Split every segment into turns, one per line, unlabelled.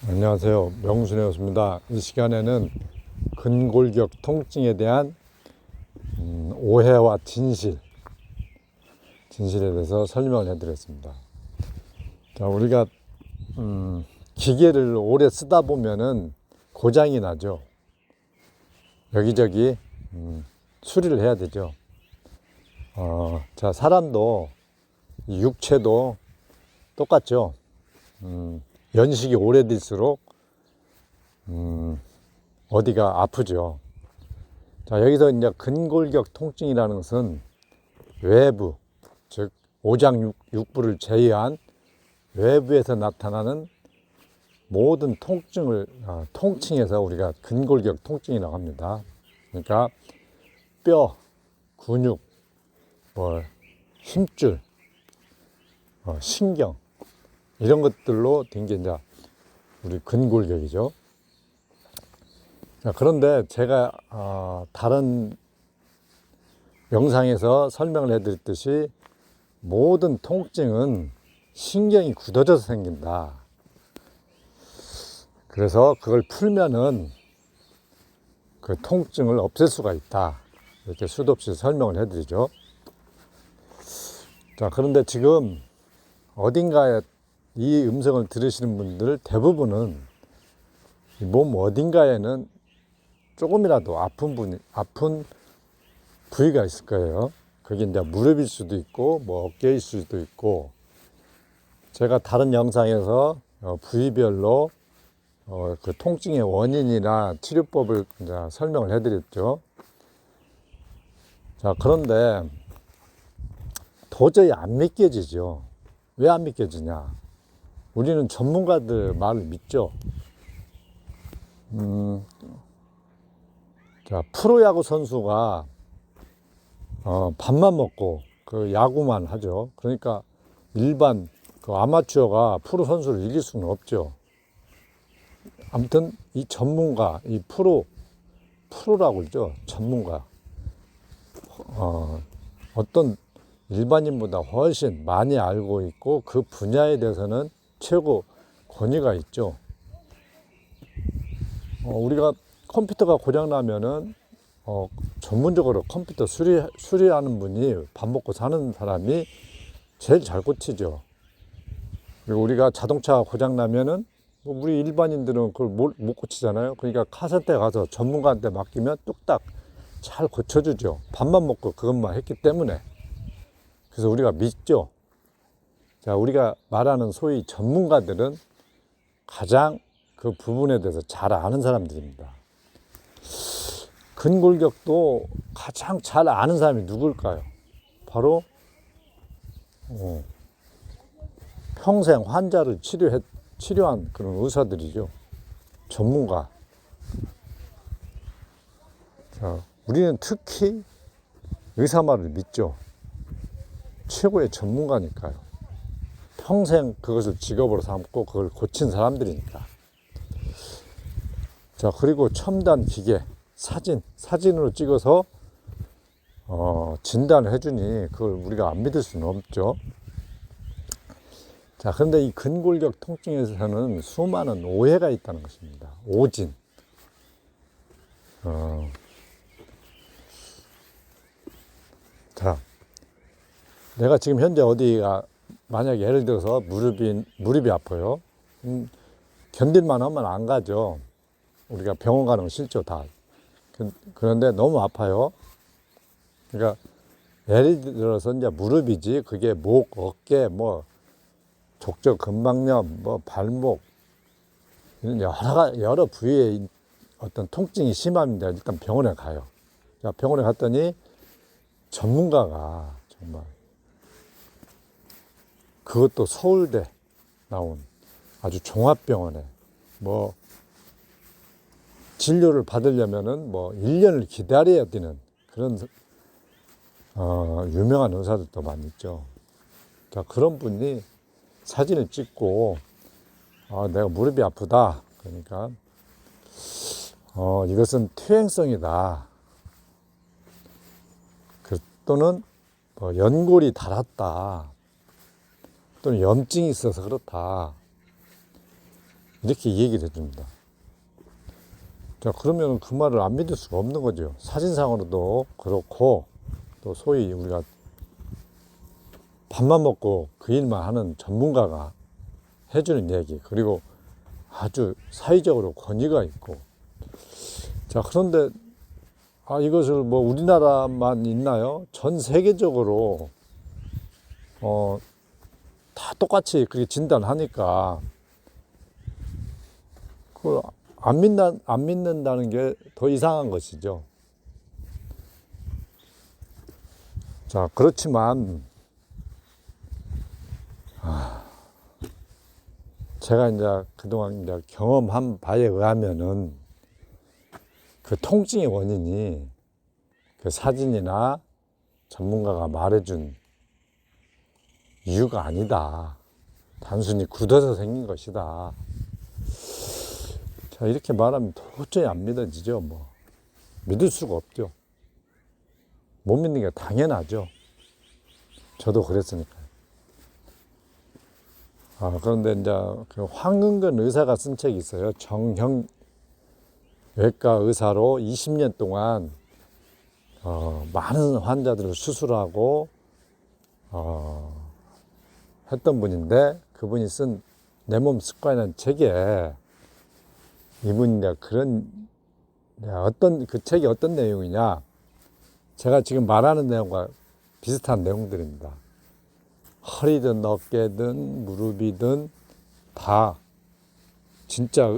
안녕하세요. 명순의 호수입니다. 이 시간에는 근골격 통증에 대한 오해와 진실에 대해서 설명을 해드렸습니다. 자, 우리가 기계를 오래 쓰다 보면은 고장이 나죠. 여기저기 수리를 해야 되죠. 자, 사람도 육체도 똑같죠. 연식이 오래될수록 어디가 아프죠. 자, 여기서 이제 근골격 통증이라는 것은 외부, 즉 오장육부를 제외한 외부에서 나타나는 모든 통증을 통칭해서 우리가 근골격 통증이라고 합니다. 그러니까 뼈, 근육, 힘줄, 신경 이런 것들로 된 게 이제 우리 근골격이죠. 자, 그런데 제가 다른 영상에서 설명을 해드렸듯이 모든 통증은 신경이 굳어져서 생긴다. 그래서 그걸 풀면은 그 통증을 없앨 수가 있다. 이렇게 수도 없이 설명을 해드리죠. 자, 그런데 지금 어딘가에 이 음성을 들으시는 분들 대부분은 몸 어딘가에는 조금이라도 아픈 부위가 있을 거예요. 그게 이제 무릎일 수도 있고, 어깨일 수도 있고, 제가 다른 영상에서 부위별로 그 통증의 원인이나 치료법을 이제 설명을 해드렸죠. 자, 그런데 도저히 안 믿겨지죠. 왜 안 믿겨지냐? 우리는 전문가들 말을 믿죠. 자, 프로야구 선수가 밥만 먹고 그 야구만 하죠. 그러니까 일반 그 아마추어가 프로 선수를 이길 수는 없죠. 아무튼 이 전문가, 이 프로라고 그러죠. 전문가. 어떤 일반인보다 훨씬 많이 알고 있고 그 분야에 대해서는 최고 권위가 있죠. 우리가 컴퓨터가 고장나면은 전문적으로 컴퓨터 수리하는 분이 밥 먹고 사는 사람이 제일 잘 고치죠. 그리고 우리가 자동차가 고장나면은 우리 일반인들은 그걸 못 고치잖아요. 그러니까 카센터에 가서 전문가한테 맡기면 뚝딱 잘 고쳐주죠. 밥만 먹고 그것만 했기 때문에. 그래서 우리가 믿죠. 자, 우리가 말하는 소위 전문가들은 가장 그 부분에 대해서 잘 아는 사람들입니다. 근골격도 가장 잘 아는 사람이 누굴까요? 바로 평생 환자를 치료한 그런 의사들이죠. 전문가. 자, 우리는 특히 의사 말을 믿죠. 최고의 전문가니까요. 평생 그것을 직업으로 삼고 그걸 고친 사람들이니까. 자, 그리고 첨단 기계, 사진으로 찍어서 진단을 해주니 그걸 우리가 안 믿을 수는 없죠. 자, 그런데 이 근골격 통증에서는 수많은 오해가 있다는 것입니다. 오진. 자, 내가 지금 현재 어디가 만약에 예를 들어서 무릎이 아파요. 견딜만 하면 안 가죠. 우리가 병원 가는 건 싫죠, 다. 그런데 너무 아파요. 그러니까 예를 들어서 이제 무릎이지, 그게 목, 어깨, 족저 근막염, 발목, 이런 여러 부위에 어떤 통증이 심합니다. 일단 병원에 가요. 자, 병원에 갔더니 전문가가 정말 그것도 서울대 나온 아주 종합병원에 진료를 받으려면은 1년을 기다려야 되는 그런 유명한 의사들도 많이 있죠. 자, 그런 분이 사진을 찍고 내가 무릎이 아프다. 그러니까 이것은 퇴행성이다. 또는 연골이 닳았다. 또는 염증이 있어서 그렇다. 이렇게 얘기를 해줍니다. 자, 그러면 그 말을 안 믿을 수가 없는 거죠. 사진상으로도 그렇고, 또 소위 우리가 밥만 먹고 그 일만 하는 전문가가 해주는 얘기, 그리고 아주 사회적으로 권위가 있고. 자, 그런데 이것을 뭐 우리나라만 있나요? 전 세계적으로 다 똑같이 그렇게 진단하니까 그걸 안 믿는다는 게 더 이상한 것이죠. 자, 그렇지만 제가 이제 그동안 이제 경험한 바에 의하면은 그 통증의 원인이 그 사진이나 전문가가 말해준 이유가 아니다. 단순히 굳어서 생긴 것이다. 자, 이렇게 말하면 도저히 안 믿어지죠. 뭐 믿을 수가 없죠. 못 믿는 게 당연하죠. 저도 그랬으니까요. 그런데 이제 그 황은근 의사가 쓴 책이 있어요. 정형 외과 의사로 20년 동안 많은 환자들을 수술하고 했던 분인데, 그분이 쓴 내 몸 습관이라는 책에 이분이 그 책이 어떤 내용이냐, 제가 지금 말하는 내용과 비슷한 내용들입니다. 허리든 어깨든 무릎이든 다 진짜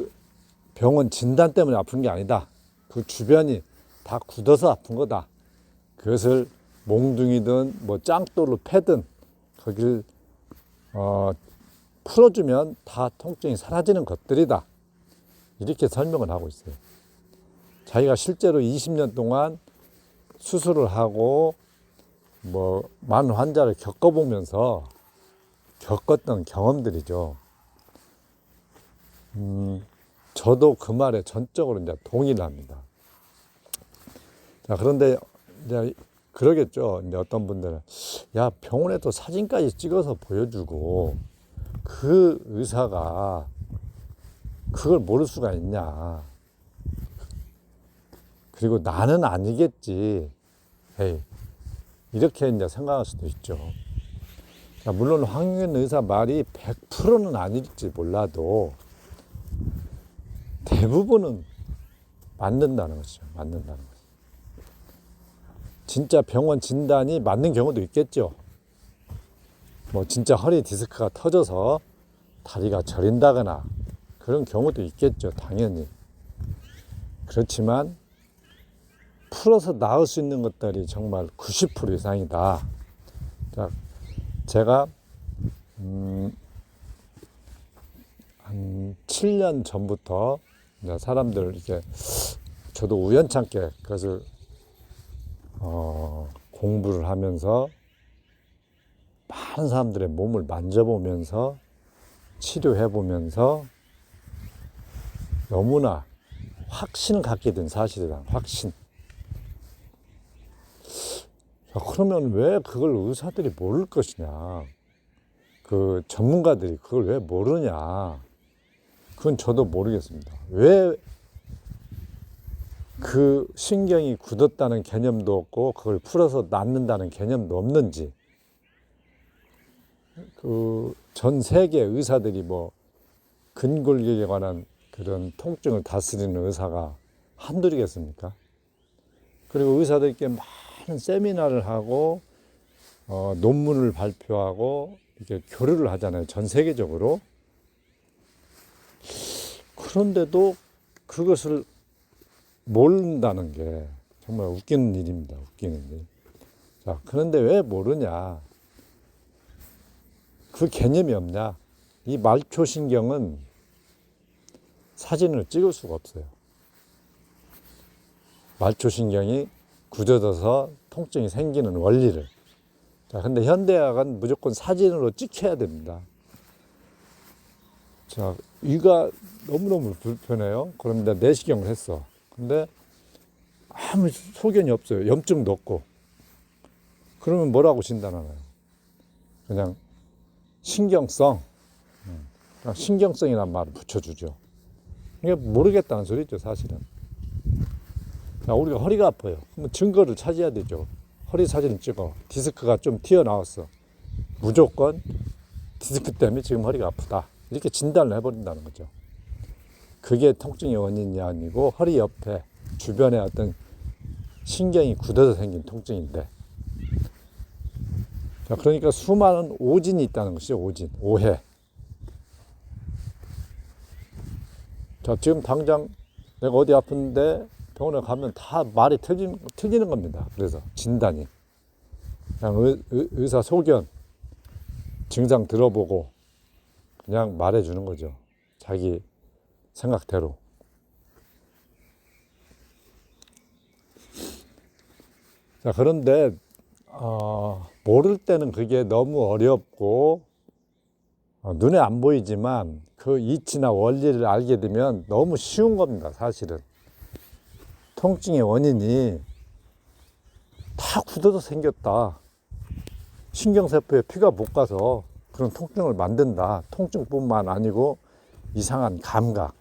병원 진단 때문에 아픈 게 아니다. 그 주변이 다 굳어서 아픈 거다. 그것을 몽둥이든 뭐 짱돌로 패든 거기를 풀어주면 다 통증이 사라지는 것들이다. 이렇게 설명을 하고 있어요. 자기가 실제로 20년 동안 수술을 하고 뭐 많은 환자를 겪어보면서 겪었던 경험들이죠. 저도 그 말에 전적으로 이제 동의를 합니다. 자, 그런데 이제 그러겠죠. 이제 어떤 분들은 야, 병원에도 사진까지 찍어서 보여주고 그 의사가 그걸 모를 수가 있냐. 그리고 나는 아니겠지. 에이, 이렇게 이제 생각할 수도 있죠. 자, 물론 황윤 의사 말이 100%는 아닐지 몰라도 대부분은 맞는다는 것이죠. 맞는다는 것. 진짜 병원 진단이 맞는 경우도 있겠죠. 뭐 진짜 허리 디스크가 터져서 다리가 저린다거나 그런 경우도 있겠죠. 당연히. 그렇지만 풀어서 나을 수 있는 것들이 정말 90% 이상이다. 자, 제가 한 7년 전부터 사람들 이렇게 저도 우연찮게 그것을 공부를 하면서 많은 사람들의 몸을 만져보면서 치료해보면서 너무나 확신을 갖게 된 사실이다. 확신. 자, 그러면 왜 그걸 의사들이 모를 것이냐. 그 전문가들이 그걸 왜 모르냐. 그건 저도 모르겠습니다. 왜 그 신경이 굳었다는 개념도 없고 그걸 풀어서 낫는다는 개념도 없는지. 그 전 세계 의사들이 뭐 근골격에 관한 그런 통증을 다스리는 의사가 한둘이겠습니까? 그리고 의사들께 많은 세미나를 하고 논문을 발표하고 이렇게 교류를 하잖아요. 전 세계적으로. 그런데도 그것을 모른다는 게 정말 웃기는 일입니다. 웃기는 일. 자, 그런데 왜 모르냐? 그 개념이 없냐? 이 말초신경은 사진을 찍을 수가 없어요. 말초신경이 굳어져서 통증이 생기는 원리를. 자, 근데 현대학은 무조건 사진으로 찍혀야 됩니다. 자, 위가 너무너무 불편해요. 그럼 이제 내시경을 했어. 근데 아무 소견이 없어요. 염증도 없고. 그러면 뭐라고 진단하나요? 그냥 신경성. 신경성이라는 말을 붙여주죠. 이게 모르겠다는 소리죠, 사실은. 자, 우리가 허리가 아파요. 그럼 증거를 찾아야 되죠. 허리 사진을 찍어. 디스크가 좀 튀어나왔어. 무조건 디스크 때문에 지금 허리가 아프다. 이렇게 진단을 해버린다는 거죠. 그게 통증의 원인이 아니고 허리 옆에 주변에 어떤 신경이 굳어서 생긴 통증인데. 자, 그러니까 수많은 오진이 있다는 것이죠. 오진, 오해. 자, 지금 당장 내가 어디 아픈데 병원에 가면 다 말이 틀리는 겁니다. 그래서 진단이. 그냥 의사 소견, 증상 들어보고 그냥 말해주는 거죠. 자기 생각대로. 자, 그런데 모를 때는 그게 너무 어렵고 눈에 안 보이지만 그 이치나 원리를 알게 되면 너무 쉬운 겁니다. 사실은 통증의 원인이 다 굳어서 생겼다. 신경세포에 피가 못 가서 그런 통증을 만든다. 통증뿐만 아니고 이상한 감각.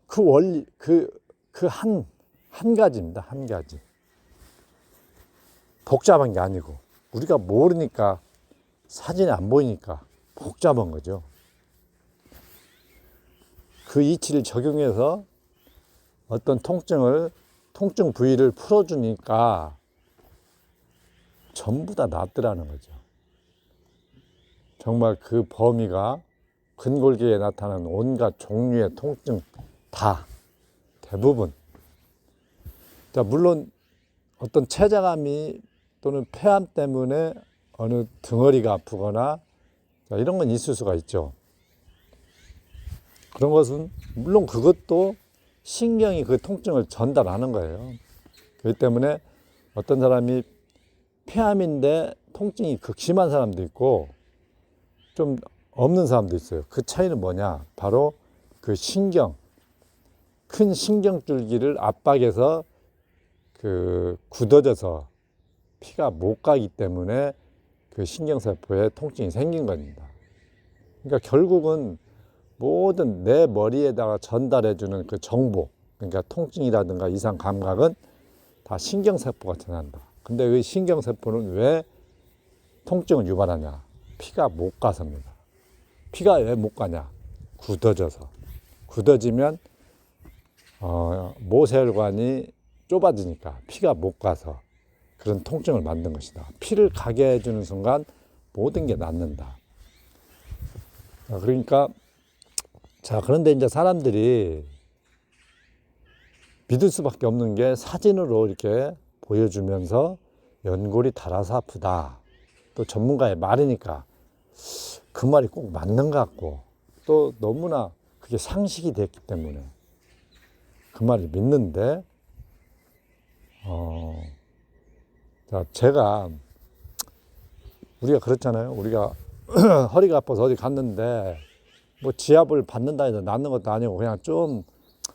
그 원리, 한 가지입니다. 한 가지. 복잡한 게 아니고 우리가 모르니까 사진이 안 보이니까 복잡한 거죠. 그 이치를 적용해서 어떤 통증 부위를 풀어주니까 전부 다 낫더라는 거죠. 정말 그 범위가 근골격에 나타나는 온갖 종류의 통증 다 대부분. 자, 물론 어떤 체자감이 또는 폐암 때문에 어느 등허리가 아프거나 이런 건 있을 수가 있죠. 그런 것은 물론 그것도 신경이 그 통증을 전달하는 거예요. 그렇기 때문에 어떤 사람이 폐암인데 통증이 극심한 사람도 있고 좀 없는 사람도 있어요. 그 차이는 뭐냐? 바로 그 큰 신경줄기를 압박해서 굳어져서 피가 못 가기 때문에 그 신경세포에 통증이 생긴 겁니다. 그러니까 결국은 모든 내 머리에다가 전달해주는 그 정보, 그러니까 통증이라든가 이상 감각은 다 신경세포가 전한다. 근데 그 신경세포는 왜 통증을 유발하냐? 피가 못 가서입니다. 피가 왜 못 가냐? 굳어져서. 굳어지면 모세혈관이 좁아지니까 피가 못 가서 그런 통증을 만든 것이다. 피를 가게 해주는 순간 모든 게 낫는다. 그러니까 그런데 이제 사람들이 믿을 수밖에 없는 게 사진으로 이렇게 보여주면서 연골이 닳아서 아프다. 또 전문가의 말이니까 그 말이 꼭 맞는 것 같고 또 너무나 그게 상식이 됐기 때문에 그 말을 믿는데 제가 우리가 그렇잖아요. 우리가 허리가 아파서 어디 갔는데 뭐 지압을 받는다 해서 낫는 것도 아니고 그냥 좀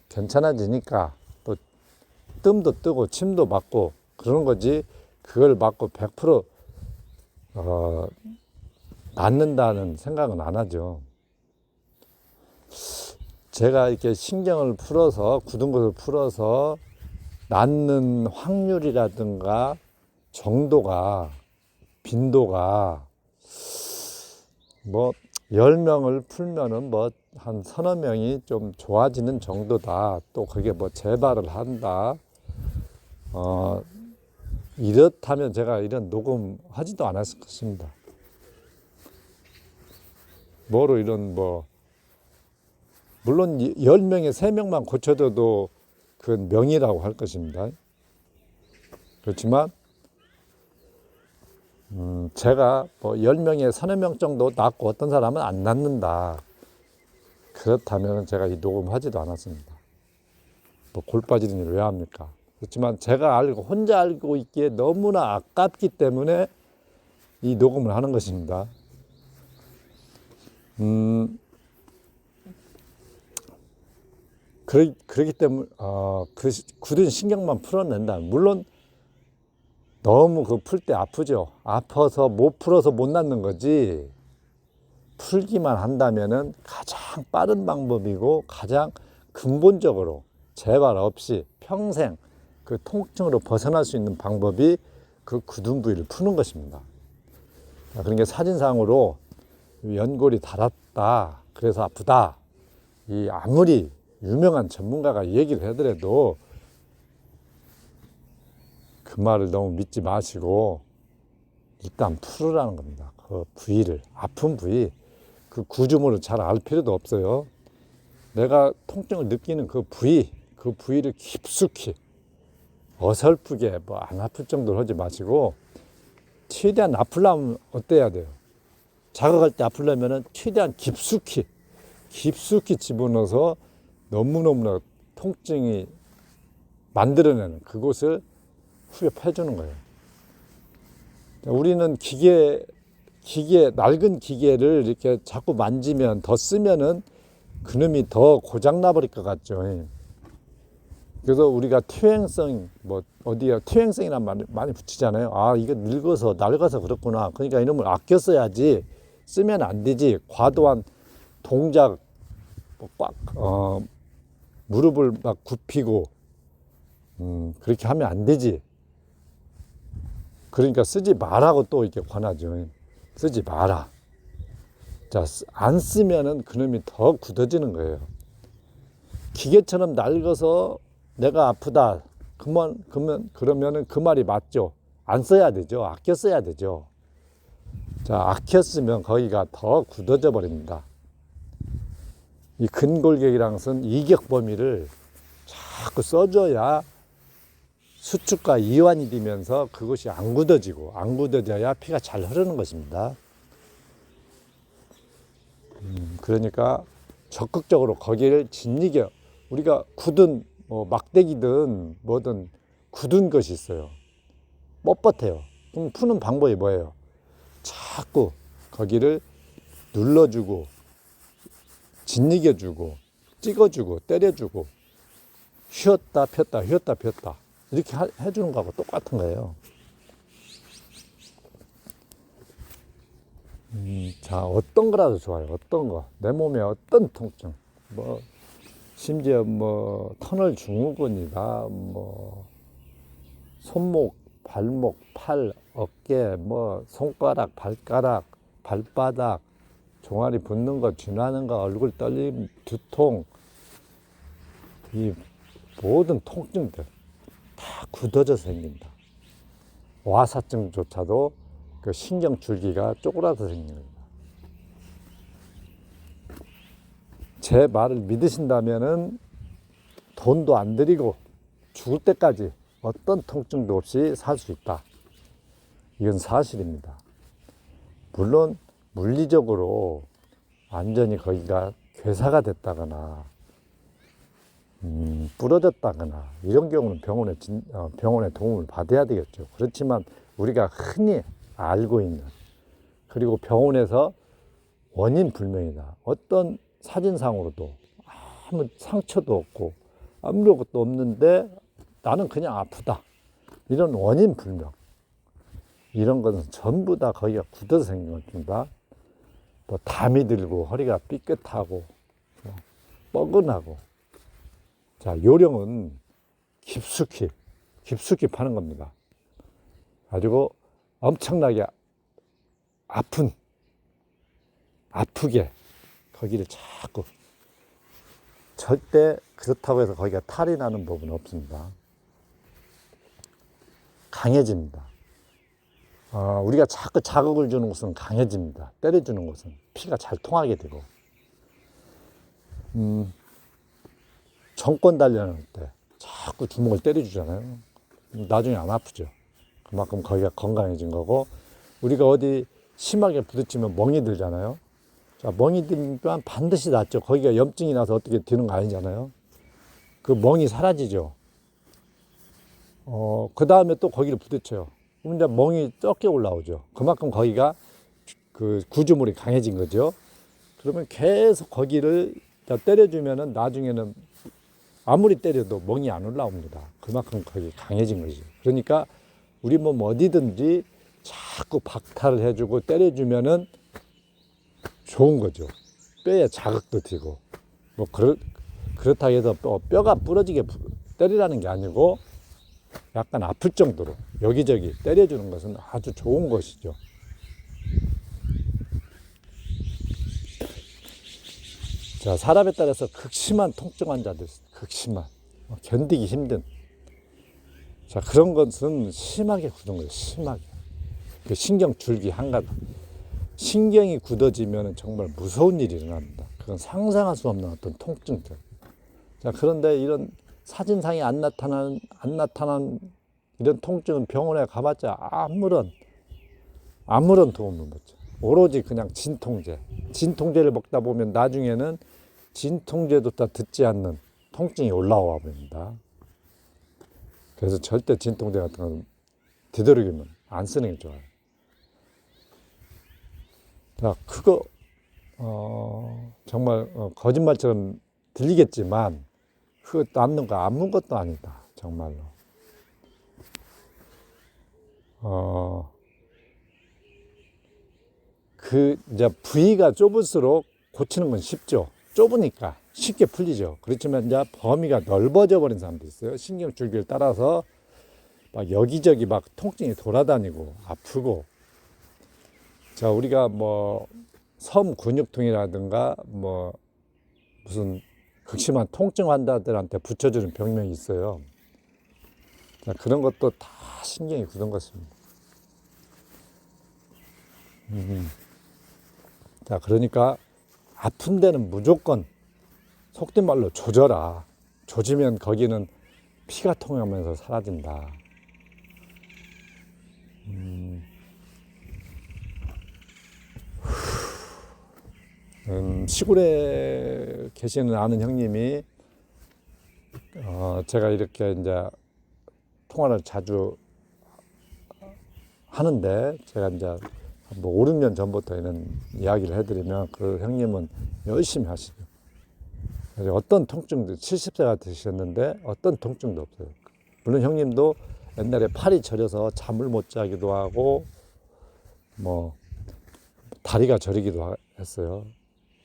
괜찮아지니까 또 뜸도 뜨고 침도 맞고 그러는 거지 그걸 맞고 100% 낫는다는 생각은 안 하죠. 제가 이렇게 신경을 풀어서 굳은 것을 풀어서 낫는 확률이라든가 정도가 빈도가 뭐 10명을 풀면은 뭐 한 서너 명이 좀 좋아지는 정도다. 또 그게 뭐 재발을 한다. 이렇다면 제가 이런 녹음 하지도 않았을 것입니다. 뭐로 이런 물론 10명에 3명만 고쳐도 그건 명이라고 할 것입니다. 그렇지만 제가 10명에 서너 명 정도 낫고 어떤 사람은 안 낫는다. 그렇다면 제가 이 녹음하지도 않았습니다. 골 빠지는 일을 왜 합니까? 그렇지만 제가 혼자 알고 있기에 너무나 아깝기 때문에 이 녹음을 하는 것입니다. 그렇기 때문에 그 굳은 신경만 풀어낸다. 물론 너무 풀 때 아프죠. 아파서 못 풀어서 못 낫는 거지. 풀기만 한다면은 가장 빠른 방법이고 가장 근본적으로 재발 없이 평생 그 통증으로 벗어날 수 있는 방법이 그 굳은 부위를 푸는 것입니다. 그러니까 사진상으로 연골이 닳았다, 그래서 아프다, 이 아무리 유명한 전문가가 얘기를 하더라도 그 말을 너무 믿지 마시고 일단 풀으라는 겁니다. 그 부위를, 아픈 부위, 그 구조물을 잘 알 필요도 없어요. 내가 통증을 느끼는 그 부위를 깊숙이 어설프게 뭐 안 아플 정도로 하지 마시고, 최대한 아플려면 어때야 돼요? 자극할 때 아플려면은 최대한 깊숙이 집어넣어서 너무너무나 통증이 만들어내는 그곳을 후벼 패주는 거예요. 우리는 낡은 기계를 이렇게 자꾸 만지면, 더 쓰면은 그놈이 더 고장나버릴 것 같죠. 그래서 우리가 퇴행성, 퇴행성이라는 말 많이 붙이잖아요. 아, 이거 낡아서 그렇구나. 그러니까 이놈을 아껴 써야지, 쓰면 안 되지. 과도한 동작, 무릎을 막 굽히고, 그렇게 하면 안 되지. 그러니까 쓰지 말라고 또 이렇게 권하죠. 쓰지 마라. 자, 안 쓰면은 그놈이 더 굳어지는 거예요. 기계처럼 낡아서 내가 아프다, 그러면은 그 말이 맞죠. 안 써야 되죠. 아껴 써야 되죠. 자, 아껴 쓰면 거기가 더 굳어져 버립니다. 이 근골격이라는 것은 이격 범위를 자꾸 써줘야 수축과 이완이 되면서 그것이 안 굳어져야 피가 잘 흐르는 것입니다. 그러니까 적극적으로 거기를 짓이겨, 우리가 굳은 막대기든 뭐든 굳은 것이 있어요. 뻣뻣해요. 그럼 푸는 방법이 뭐예요? 자꾸 거기를 눌러주고, 짓이겨주고, 찍어주고, 때려주고, 휘었다 폈다 이렇게 해주는 거하고 똑같은 거예요. 자, 어떤 거라도 좋아요. 어떤 거, 내 몸에 어떤 통증, 심지어 터널 증후군이다, 손목, 발목, 팔, 어깨, 손가락, 발가락, 발바닥, 종아리 붓는 거, 쥐나는 거, 얼굴 떨림, 두통, 이 모든 통증들 다 굳어져서 생긴다. 와사증조차도 그 신경줄기가 쪼그라서 생기는 겁니다. 제 말을 믿으신다면은 돈도 안 들이고 죽을 때까지 어떤 통증도 없이 살 수 있다. 이건 사실입니다. 물론 물리적으로 완전히 거기가 괴사가 됐다거나 부러졌다거나 이런 경우는 병원의 도움을 받아야 되겠죠. 그렇지만 우리가 흔히 알고 있는, 그리고 병원에서 원인 불명이다, 어떤 사진상으로도 아무 상처도 없고 아무것도 없는데 나는 그냥 아프다, 이런 원인 불명, 이런 것은 전부 다 거기가 굳어서 생긴 겁니다. 담이 들고 허리가 삐끗하고 뻐근하고. 자, 요령은 깊숙이 파는 겁니다. 가지고 엄청나게 아프게 거기를 자꾸, 절대 그렇다고 해서 거기가 탈이 나는 법은 없습니다. 강해집니다. 우리가 자꾸 자극을 주는 곳은 강해집니다. 때려주는 곳은 피가 잘 통하게 되고. 정권 단련할 때 자꾸 주먹을 때려주잖아요. 나중에 안 아프죠. 그만큼 거기가 건강해진 거고, 우리가 어디 심하게 부딪히면 멍이 들잖아요. 자, 멍이 들면 반드시 낫죠. 거기가 염증이 나서 어떻게 되는 거 아니잖아요. 그 멍이 사라지죠. 그 다음에 또 거기를 부딪혀요. 그럼 이제 멍이 적게 올라오죠. 그만큼 거기가 그 구조물이 강해진 거죠. 그러면 계속 거기를 때려주면은 나중에는 아무리 때려도 멍이 안 올라옵니다. 그만큼 거기 강해진 거죠. 그러니까 우리 몸 어디든지 자꾸 박탈을 해주고 때려주면은 좋은 거죠. 뼈에 자극도 되고 뭐 그렇다고 해서 뼈가 부러지게 때리라는 게 아니고 약간 아플 정도로 여기저기 때려주는 것은 아주 좋은 것이죠. 자, 사람에 따라서 극심한 통증 환자들, 극심한 견디기 힘든, 자, 그런 것은 심하게 굳은 거예요. 심하게. 그 신경 줄기 한 가닥. 신경이 굳어지면 정말 무서운 일이 일어납니다. 그건 상상할 수 없는 어떤 통증들. 자, 그런데 이런 사진상에 안 나타난 이런 통증은 병원에 가봤자 아무런 도움을 못 줘. 오로지 그냥 진통제. 진통제를 먹다 보면 나중에는 진통제도 다 듣지 않는 통증이 올라와 버립니다. 그래서 절대 진통제 같은 건 되도록이면 안 쓰는 게 좋아요. 자, 그거 정말 거짓말처럼 들리겠지만 그거 낫는 거 아무것도 아니다. 정말로. 이제 부위가 좁을수록 고치는 건 쉽죠. 좁으니까 쉽게 풀리죠. 그렇지만 이제 범위가 넓어져 버린 사람도 있어요. 신경줄기를 따라서 막 여기저기 막 통증이 돌아다니고 아프고. 자, 우리가 뭐 섬 근육통이라든가 뭐 무슨 극심한 통증 환자들한테 붙여주는 병명이 있어요. 자, 그런 것도 다 신경이 굳은 것입니다. 자, 그러니까 아픈 데는 무조건 속된 말로 조져라. 조지면 거기는 피가 통하면서 사라진다. 시골에 계시는 아는 형님이 제가 이렇게 이제 통화를 자주 하는데 제가 이제 뭐 5, 6년 전부터 이런 이야기를 해드리면 그 형님은 열심히 하시죠. 어떤 통증도 70세가 되셨는데 어떤 통증도 없어요. 물론 형님도 옛날에 팔이 저려서 잠을 못 자기도 하고 뭐 다리가 저리기도 했어요.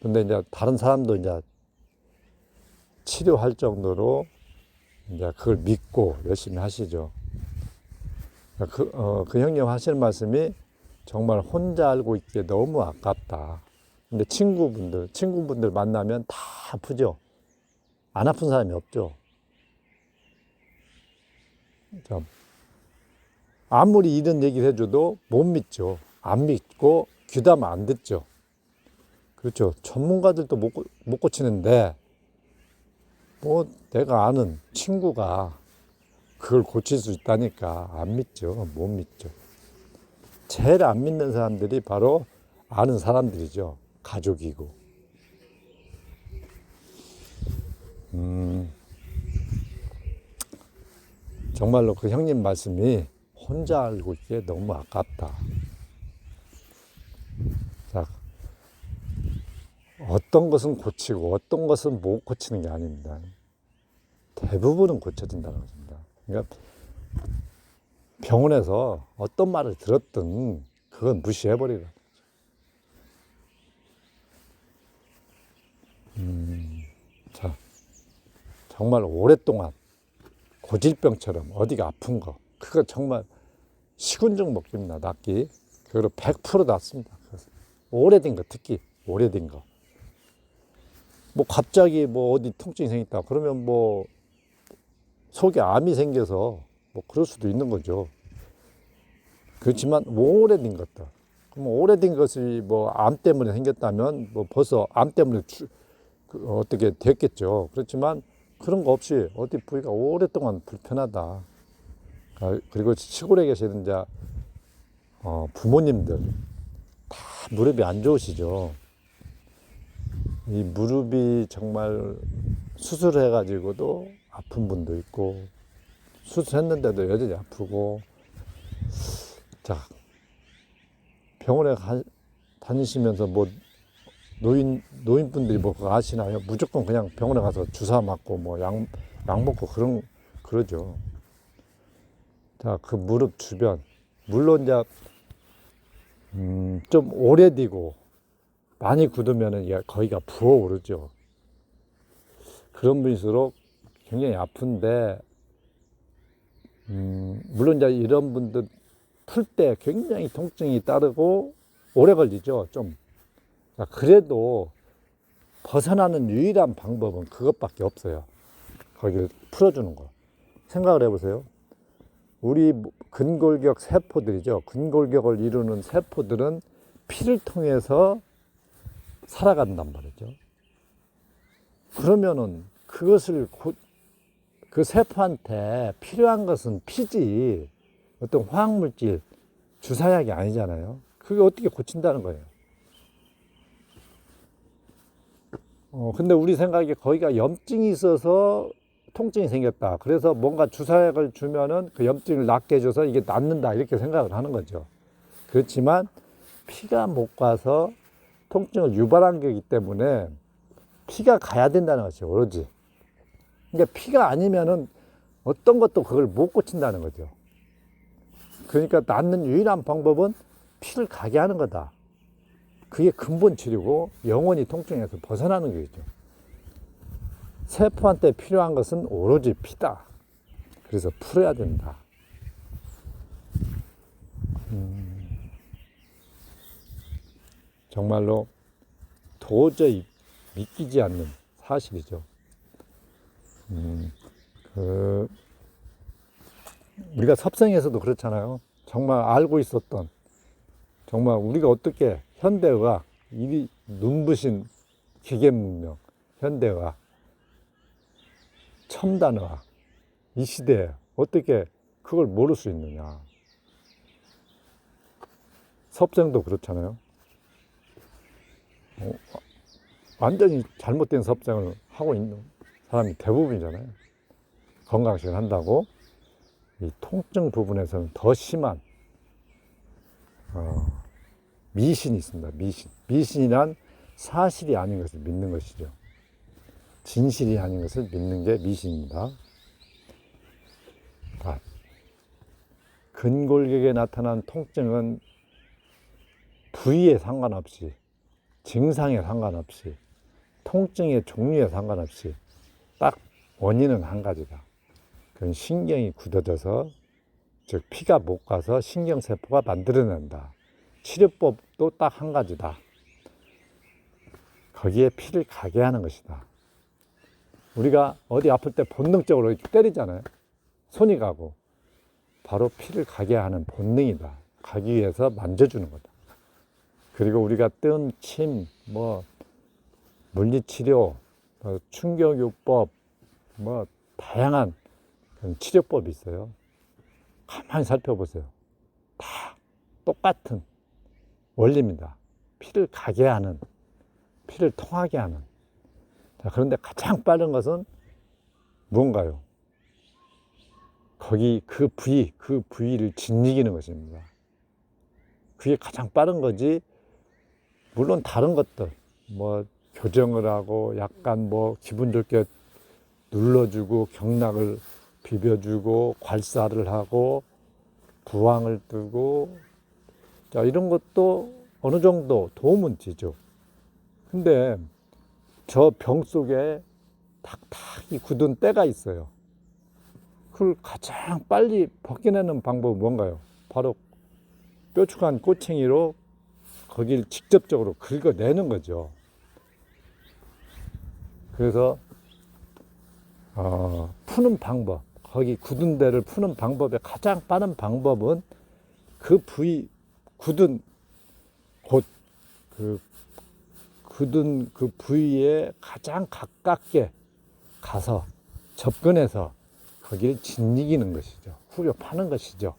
근데 이제 다른 사람도 이제 치료할 정도로 이제 그걸 믿고 열심히 하시죠. 그 형님 하시는 말씀이 정말 혼자 알고 있기에 너무 아깝다. 근데 친구분들 만나면 다 아프죠. 안 아픈 사람이 없죠. 아무리 이런 얘기를 해줘도 못 믿죠. 안 믿고 귀담아 안 듣죠. 그렇죠. 전문가들도 못 고치는데 뭐 내가 아는 친구가 그걸 고칠 수 있다니까 안 믿죠. 못 믿죠. 제일 안 믿는 사람들이 바로 아는 사람들이죠. 가족이고. 정말로 그 형님 말씀이 혼자 알고 있기에 너무 아깝다. 자, 어떤 것은 고치고 어떤 것은 못 고치는 게 아닙니다. 대부분은 고쳐진다는 것입니다. 그러니까 병원에서 어떤 말을 들었든 그건 무시해버리라. 자, 정말 오랫동안 고질병처럼 어디가 아픈 거, 그거 정말 식은죽 먹기입니다. 낫기. 그리고 100% 낫습니다. 오래된 거, 특히 오래된 거. 뭐 갑자기 뭐 어디 통증이 생겼다. 그러면 뭐 속에 암이 생겨서 뭐 그럴 수도 있는 거죠. 그렇지만 오래된 것들. 그럼 오래된 것이 뭐 암 때문에 생겼다면 뭐 벌써 암 때문에 어떻게 됐겠죠. 그렇지만 그런 거 없이 어디 부위가 오랫동안 불편하다. 그리고 시골에 계시는 이제 부모님들 다 무릎이 안 좋으시죠. 이 무릎이 정말 수술해가지고도 아픈 분도 있고 수술했는데도 여전히 아프고. 자, 병원에 다니시면서 뭐 노인분들이 뭐 그거 아시나요? 무조건 그냥 병원에 가서 주사 맞고 뭐 약 먹고 그러죠. 자, 그 무릎 주변 물론 이제 좀 오래되고 많이 굳으면은 이게 거기가 부어오르죠. 그런 분일수록 굉장히 아픈데, 물론 이제 이런 분들 풀 때 굉장히 통증이 따르고 오래 걸리죠, 좀. 그래도 벗어나는 유일한 방법은 그것밖에 없어요. 거기를 풀어주는 거. 생각을 해보세요. 우리 근골격 세포들이죠. 근골격을 이루는 세포들은 피를 통해서 살아간단 말이죠. 그러면은 그것을 그 세포한테 필요한 것은 피지 어떤 화학물질, 주사약이 아니잖아요. 그게 어떻게 고친다는 거예요. 근데 우리 생각에 거기가 염증이 있어서 통증이 생겼다. 그래서 뭔가 주사약을 주면은 그 염증을 낫게 해줘서 이게 낫는다. 이렇게 생각을 하는 거죠. 그렇지만 피가 못 가서 통증을 유발한 거기 때문에 피가 가야 된다는 것이죠. 오로지. 그러니까 피가 아니면은 어떤 것도 그걸 못 고친다는 거죠. 그러니까 낫는 유일한 방법은 피를 가게 하는 거다. 그게 근본 치료고 영원히 통증에서 벗어나는 거죠. 세포한테 필요한 것은 오로지 피다. 그래서 풀어야 된다. 정말로 도저히 믿기지 않는 사실이죠. 우리가 섭생에서도 그렇잖아요. 정말 알고 있었던, 정말 우리가 어떻게 현대의학, 이 눈부신 기계문명, 현대의학, 첨단의학, 이 시대에 어떻게 그걸 모를 수 있느냐. 섭생도 그렇잖아요. 완전히 잘못된 섭생을 하고 있는 사람이 대부분이잖아요. 건강식을 한다고 이 통증 부분에서는 더 심한 미신이 있습니다. 미신이란 사실이 아닌 것을 믿는 것이죠. 진실이 아닌 것을 믿는 게 미신입니다. 근골격에 나타난 통증은 부위에 상관없이, 증상에 상관없이, 통증의 종류에 상관없이 딱 원인은 한 가지다. 그건 신경이 굳어져서, 즉 피가 못 가서 신경세포가 만들어낸다. 치료법도 딱 한 가지다. 거기에 피를 가게 하는 것이다. 우리가 어디 아플 때 본능적으로 이렇게 때리잖아요. 손이 가고. 바로 피를 가게 하는 본능이다. 가기 위해서 만져주는 거다. 그리고 우리가 뜬 침, 물리치료, 충격요법, 다양한 치료법이 있어요. 가만히 살펴보세요. 다 똑같은 원리입니다. 피를 가게 하는, 피를 통하게 하는. 자, 그런데 가장 빠른 것은 무언가요? 거기 그 부위를 짓이기는 것입니다. 그게 가장 빠른 거지. 물론 다른 것들, 교정을 하고 약간 기분 좋게 눌러주고 경락을 비벼주고 괄사를 하고 부항을 뜨고, 자, 이런 것도 어느 정도 도움은 되죠. 근데 저 병 속에 탁탁이 굳은 때가 있어요. 그걸 가장 빨리 벗겨내는 방법은 뭔가요? 바로 뾰족한 꼬챙이로 거기를 직접적으로 긁어내는 거죠. 그래서 푸는 방법, 거기 굳은 데를 푸는 방법의 가장 빠른 방법은 그 부위, 굳은 곳, 굳은 그 부위에 가장 가깝게 가서 접근해서 거기를 짓이기는 것이죠. 후려 파는 것이죠.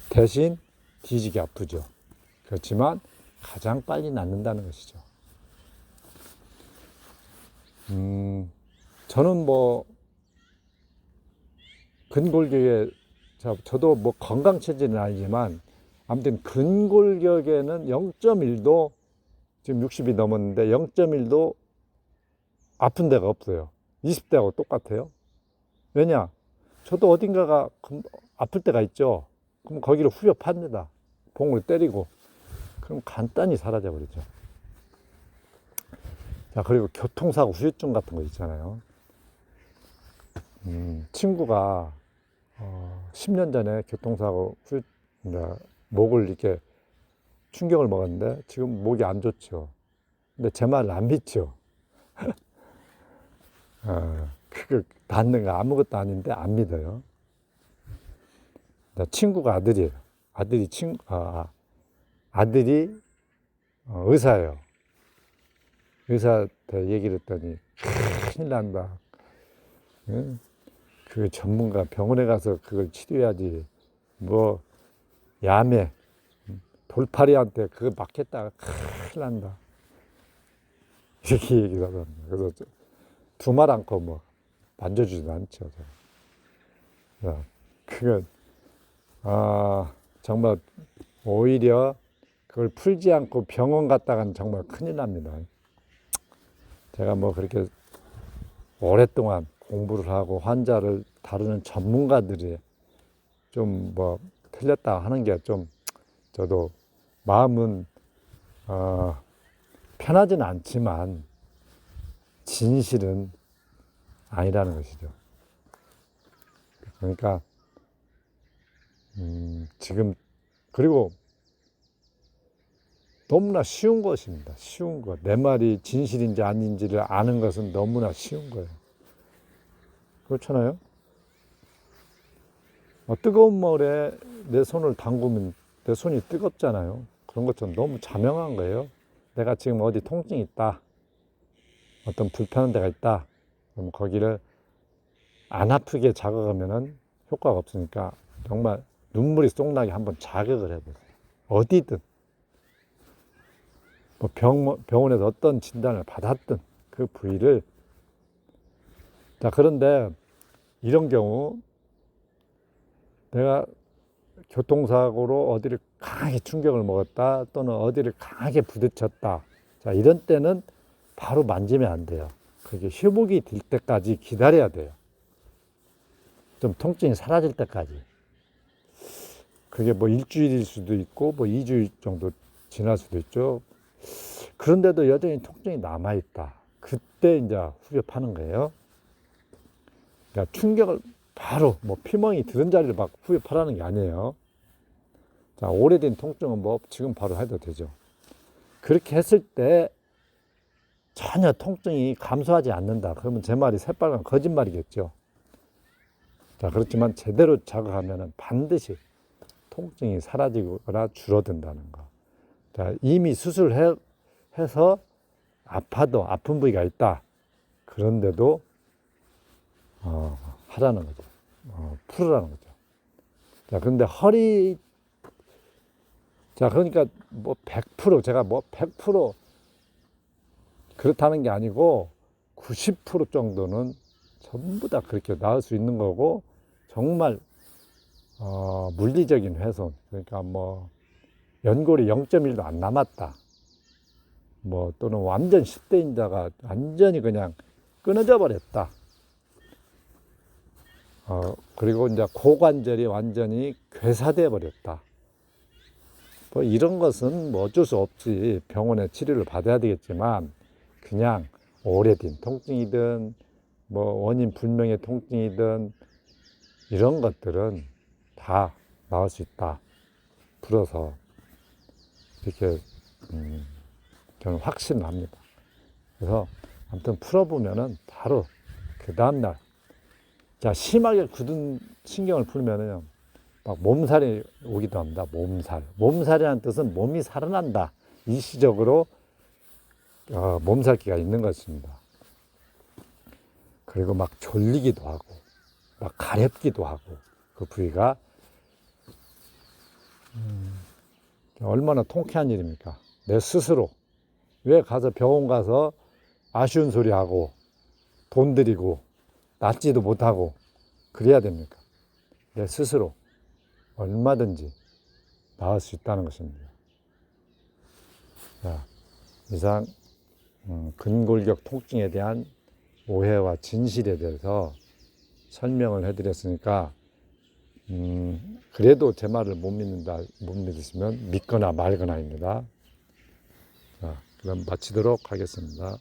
대신 뒤지게 아프죠. 그렇지만 가장 빨리 낫는다는 것이죠. 저는 근골격에, 저도 건강체질은 아니지만 아무튼 근골격에는 0.1도, 지금 60이 넘었는데 0.1도 아픈 데가 없어요. 20대하고 똑같아요. 왜냐? 저도 어딘가가 아플 때가 있죠. 그럼 거기를 후려 팝니다. 봉을 때리고. 그럼 간단히 사라져 버리죠. 자, 그리고 교통사고 후유증 같은 거 있잖아요. 친구가 10년 전에 교통사고 목을 이렇게 충격을 먹었는데 지금 목이 안 좋죠. 근데 제 말을 안 믿죠. 그거 낫는 거 아무것도 아닌데 안 믿어요. 친구가 아들이에요. 아들이 의사예요. 의사한테 얘기를 했더니 큰일 난다. 그 전문가 병원에 가서 그걸 치료해야지. 뭐 야매 돌팔이한테 그거 맡겠다가 큰일 난다. 이렇게 얘기를 하더라고요. 그래서 두 말 않고 뭐 만져주지도 않죠. 그건 정말 오히려 그걸 풀지 않고 병원 갔다가는 정말 큰일 납니다. 제가 뭐 그렇게 오랫동안 공부를 하고 환자를 다루는 전문가들이 좀 뭐 틀렸다 하는 게 좀 저도 마음은 편하지는 않지만 진실은 아니라는 것이죠. 그러니까 지금 그리고 너무나 쉬운 것입니다. 쉬운 것. 내 말이 진실인지 아닌지를 아는 것은 너무나 쉬운 거예요. 그렇잖아요. 뜨거운 물에 내 손을 담그면 내 손이 뜨겁잖아요. 그런 것처럼 너무 자명한 거예요. 내가 지금 어디 통증이 있다. 어떤 불편한 데가 있다. 그럼 거기를 안 아프게 자극하면은 효과가 없으니까 정말 눈물이 쏙나게 한번 자극을 해보세요. 어디든. 뭐 병원에서 어떤 진단을 받았든 그 부위를. 자, 그런데 이런 경우 내가 교통사고로 어디를 강하게 충격을 먹었다 또는 어디를 강하게 부딪혔다. 자, 이런 때는 바로 만지면 안 돼요. 그게 회복이 될 때까지 기다려야 돼요. 좀 통증이 사라질 때까지. 그게 뭐 일주일일 수도 있고 뭐 2주일 정도 지날 수도 있죠. 그런데도 여전히 통증이 남아있다. 그때 이제 후벼파는 거예요. 그러니까 충격을 바로 뭐 피멍이 들은 자리를 막 후벼파라는 게 아니에요. 자, 오래된 통증은 뭐 지금 바로 해도 되죠. 그렇게 했을 때 전혀 통증이 감소하지 않는다. 그러면 제 말이 새빨간 거짓말이겠죠. 자, 그렇지만 제대로 자극하면 반드시 통증이 사라지거나 줄어든다는 거. 자, 이미 수술해서 아파도 아픈 부위가 있다. 그런데도 하라는 거죠. 풀으라는 거죠. 자, 그런데 허리, 자, 그러니까 뭐 100% 제가 뭐 100% 그렇다는 게 아니고 90% 정도는 전부 다 그렇게 나을 수 있는 거고, 정말 물리적인 훼손, 그러니까 뭐 연골이 0.1도 안 남았다. 뭐 또는 완전 10대인자가 완전히 그냥 끊어져 버렸다. 그리고 이제 고관절이 완전히 괴사돼 버렸다. 뭐 이런 것은 뭐 어쩔 수 없지. 병원에 치료를 받아야 되겠지만, 그냥 오래된 통증이든 뭐 원인 불명의 통증이든 이런 것들은 다 나을 수 있다. 풀어서 이렇게 저는 확신을 합니다. 그래서 아무튼 풀어보면은 바로 그 다음날, 자, 심하게 굳은 신경을 풀면은요, 막 몸살이 오기도 합니다. 몸살이라는 뜻은 몸이 살아난다. 일시적으로 몸살기가 있는 것입니다. 그리고 막 졸리기도 하고, 막 가렵기도 하고, 그 부위가 얼마나 통쾌한 일입니까? 내 스스로. 왜 가서 병원 가서 아쉬운 소리 하고 돈 들이고 낫지도 못하고 그래야 됩니까? 내 스스로 얼마든지 나을 수 있다는 것입니다. 자, 이상 근골격 통증에 대한 오해와 진실에 대해서 설명을 해드렸으니까, 그래도 제 말을 못 믿으시면 믿거나 말거나입니다. 자, 그럼 마치도록 하겠습니다.